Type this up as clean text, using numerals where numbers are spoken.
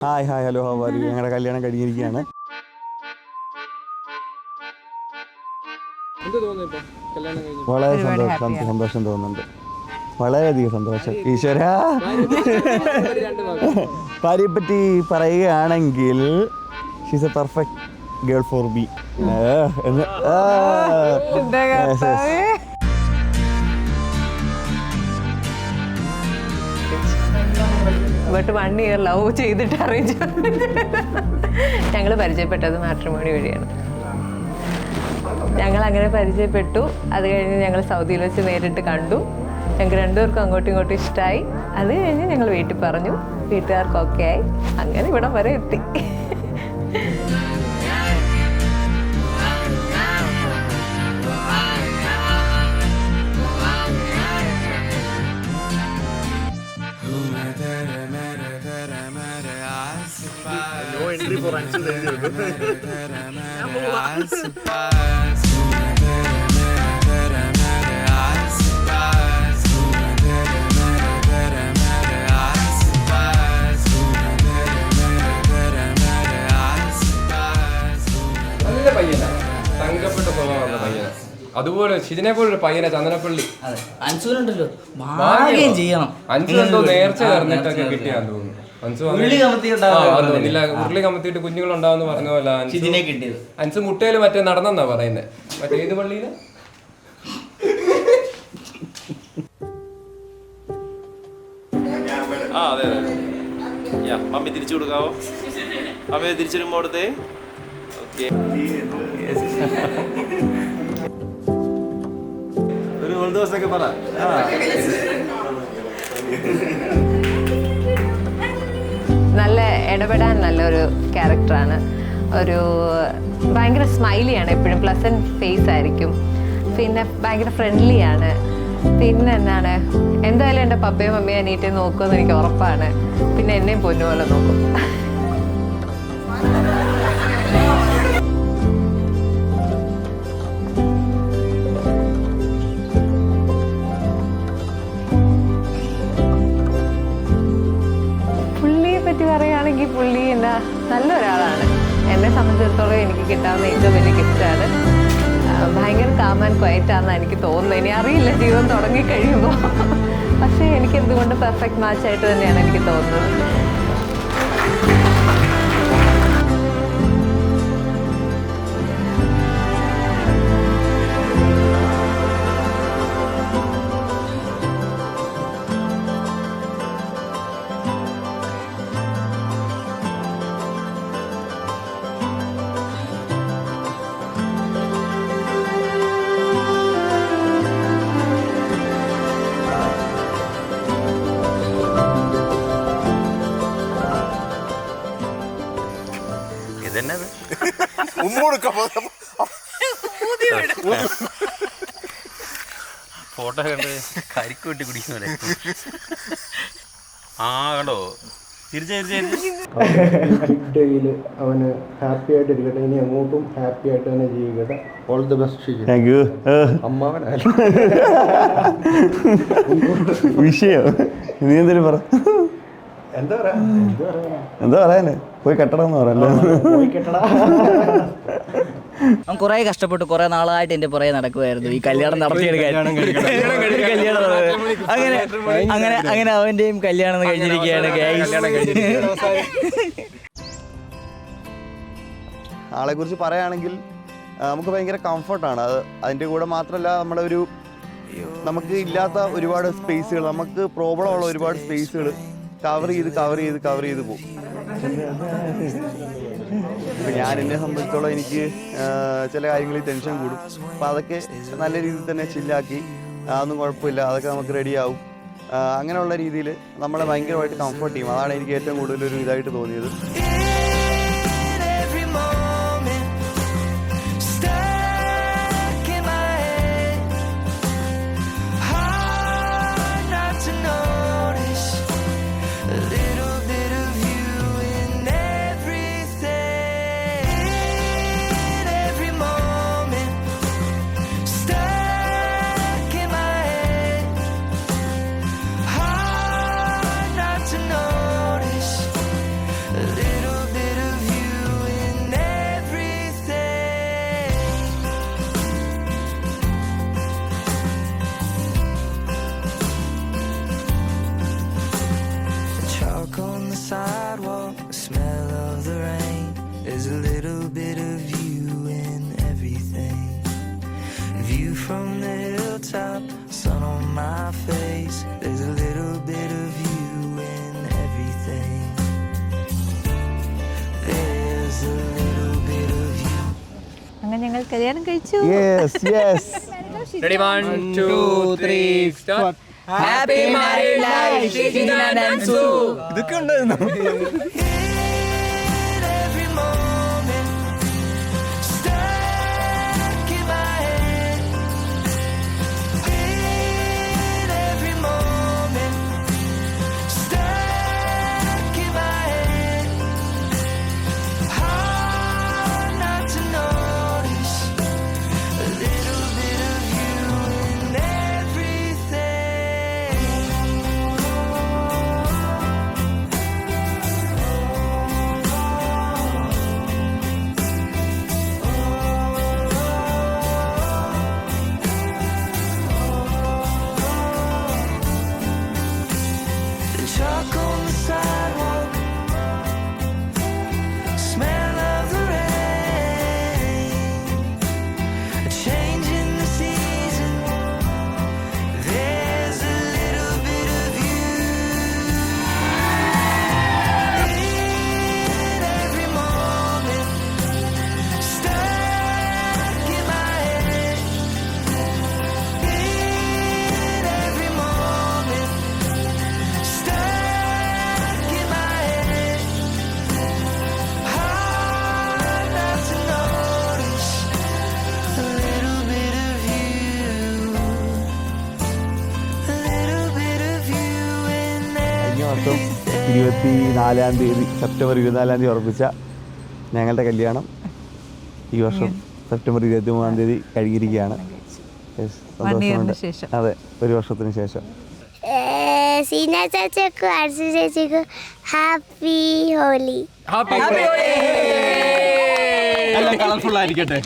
Hi hi hello how are you? ഞങ്ങളുടെ കല്യാണം കഴിഞ്ഞിരിക്കുകയാണ്. വളരെ സന്തോഷം തോന്നുന്നുണ്ട്. വളരെയധികം സന്തോഷം. ഈശ്വര ഭാര്യയെ പറ്റി പറയുകയാണെങ്കിൽ she's A perfect girl for me. But 1 year love ചെയ്തിട്ട് അറേഞ്ച് ഞങ്ങൾ പരിചയപ്പെട്ടത് മാട്രിമോണി വഴിയാണ്. ഞങ്ങൾ അങ്ങനെ പരിചയപ്പെട്ടു. അത് കഴിഞ്ഞ് ഞങ്ങൾ സൗദിയിൽ വെച്ച് നേരിട്ട് കണ്ടു. ഞങ്ങൾക്ക് രണ്ടുപേർക്കും അങ്ങോട്ടും ഇങ്ങോട്ടും ഇഷ്ടമായി. അത് കഴിഞ്ഞ് ഞങ്ങൾ വീട്ടിൽ പറഞ്ഞു, വീട്ടുകാർക്കൊക്കെ ആയി. അങ്ങനെ ഇവിടം വരെ എത്തി. നല്ല പയ്യനാ, തങ്കപ്പെട്ട സ്വഭാവമുള്ള പയ്യനാ. അതുപോലെ ഇതിനെ പോലൊരു പയ്യനാ ചന്ദനപ്പള്ളി. അൻസുണ്ടല്ലോ ഭാഗ്യം ചെയ്യണം. അൻസുണ്ടോ നേർച്ച കറന്നിട്ടൊക്കെ കിട്ടിയാന്ന് തോന്നുന്നു. ഉരുളി കമത്തിയിട്ട് കുഞ്ഞുങ്ങളുണ്ടാവെന്ന് പറഞ്ഞ പോലെ അൻസ് മുട്ടയില് മറ്റേ നടന്നെന്നാ പറയുന്നത്. മറ്റേ ഏത് പള്ളിയില്? അതെ അതെ. മമ്മി തിരിച്ചു കൊടുക്കാവോ? അമ്മയെ തിരിച്ചിടുമ്പോ അവിടുത്തെ ഒരു 1 ദിവസമൊക്കെ പറ. നല്ല ഇടപെടാൻ നല്ലൊരു ക്യാരക്ടറാണ്. ഒരു ഭയങ്കര സ്മൈലിയാണ്, എപ്പോഴും പ്ലസൻറ്റ് ഫേസ് ആയിരിക്കും. പിന്നെ ഭയങ്കര ഫ്രണ്ട്ലിയാണ്. പിന്നെ എന്താണ്, എന്തായാലും എൻ്റെ പപ്പയും മമ്മിയും അനിയറ്റയും നോക്കുമെന്ന് എനിക്ക് ഉറപ്പാണ്. പിന്നെ എന്നെയും പൊന്നുപോലെ നോക്കും. പറയുകയാണെങ്കിൽ പുള്ളി എന്താ നല്ലൊരാളാണ്. എന്നെ സംബന്ധിച്ചിടത്തോളം എനിക്ക് കിട്ടാവുന്ന ഏറ്റവും വലിയ ഗിഫ്റ്റാണ്. ഭയങ്കര കാം ആൻഡ് ക്വയറ്റ് ആണെന്ന് എനിക്ക് തോന്നുന്നത്. ഇനി അറിയില്ല ജീവിതം തുടങ്ങിക്കഴിയുമ്പോൾ. പക്ഷേ എനിക്ക് എന്തുകൊണ്ട് പെർഫെക്റ്റ് മാച്ചായിട്ട് തന്നെയാണ് എനിക്ക് തോന്നുന്നത്. ഫോട്ടോ കണ്ട് കരിക്ക് വെട്ടി കുടിക്കുന്നല്ലേ? കണ്ടോ? ഡേയില് അവന് ഹാപ്പി ആയിട്ട് ഇരിക്കട്ടെ. ഇനി അങ്ങോട്ടും ഹാപ്പി ആയിട്ട് തന്നെ ജീവിക്കട്ടെ. All the best. Thank you. അമ്മാവനായാലും വിഷയോ നീ എന്തെങ്കിലും പറ. എന്താ പറയാന്? പോയി കെട്ടണമെന്ന് പറയല്ലോ. അവൻ കുറെ കഷ്ടപ്പെട്ടു, കുറെ നാളായിട്ട് എന്റെ പുറകെ നടക്കുമായിരുന്നു ഈ കല്യാണം നടത്തിയെടുക്കാൻ. അങ്ങനെ അവന്റെയും കല്യാണം കഴിഞ്ഞിരിക്കുകയാണ്. ആളെ കുറിച്ച് പറയുകയാണെങ്കിൽ നമുക്ക് ഭയങ്കര കംഫർട്ടാണ്. അതിൻ്റെ കൂടെ മാത്രമല്ല, നമ്മുടെ ഒരു നമുക്ക് ഇല്ലാത്ത ഒരുപാട് സ്പേസുകൾ, നമുക്ക് പ്രോബ്ലം ഉള്ള ഒരുപാട് സ്പേസുകൾ കവർ ചെയ്ത് പോകും. ഇപ്പം ഞാൻ എന്നെ സംബന്ധിച്ചോളം എനിക്ക് ചില കാര്യങ്ങളിൽ ടെൻഷൻ കൂടും. അപ്പം അതൊക്കെ നല്ല രീതിയിൽ തന്നെ ചില്ലാക്കി, അതൊന്നും കുഴപ്പമില്ല, അതൊക്കെ നമുക്ക് റെഡിയാവും. അങ്ങനെയുള്ള രീതിയിൽ നമ്മളെ ഭയങ്കരമായിട്ട് കംഫർട്ട് ചെയ്യും. അതാണ് എനിക്ക് ഏറ്റവും കൂടുതലൊരു ഇതായിട്ട് തോന്നിയത്. sidewalk, the smell of the rain. There's a little bit of you in everything. View from the hilltop, sun on my face. There's a little bit of you in everything. There's a little bit of you. അങ്ങനെ ഞങ്ങൾ കല്യാണം കഴിച്ചു. Yes yes. Ready, 1, 2, 3, start. Happy married life Shijina Nansu. ഇതൊക്കെ ഉണ്ടായിരുന്നു. In every moment, stuck in my head. In every moment, stuck in my head. Hard not to notice a little bit of you in everything. The chalk on the sidewalk, smell of the rain, a change in the season. There's a little bit of you in every moment, stuck in my head. In every moment, stuck in my head. Hard not to notice a little bit of you, a little bit of you in കഴിഞ്ഞ വർഷം 24-ാം തീയതി September 24-ാം തീയതി ഉറപ്പിച്ച ഞങ്ങളുടെ കല്യാണം ഈ വർഷം September 23-ാം തീയതി കഴിഞ്ഞിരിക്കുകയാണ്. Yes, സന്തോഷമുണ്ട്. അതെ, ഒരു വർഷത്തിന് ശേഷം. സീന ചേച്ചിക്കും അർച്ചു ചേച്ചിക്കും ഹാപ്പി ഹോലി. Happy എല്ലാം കളർഫുൾ ആയിരിക്കട്ടെ.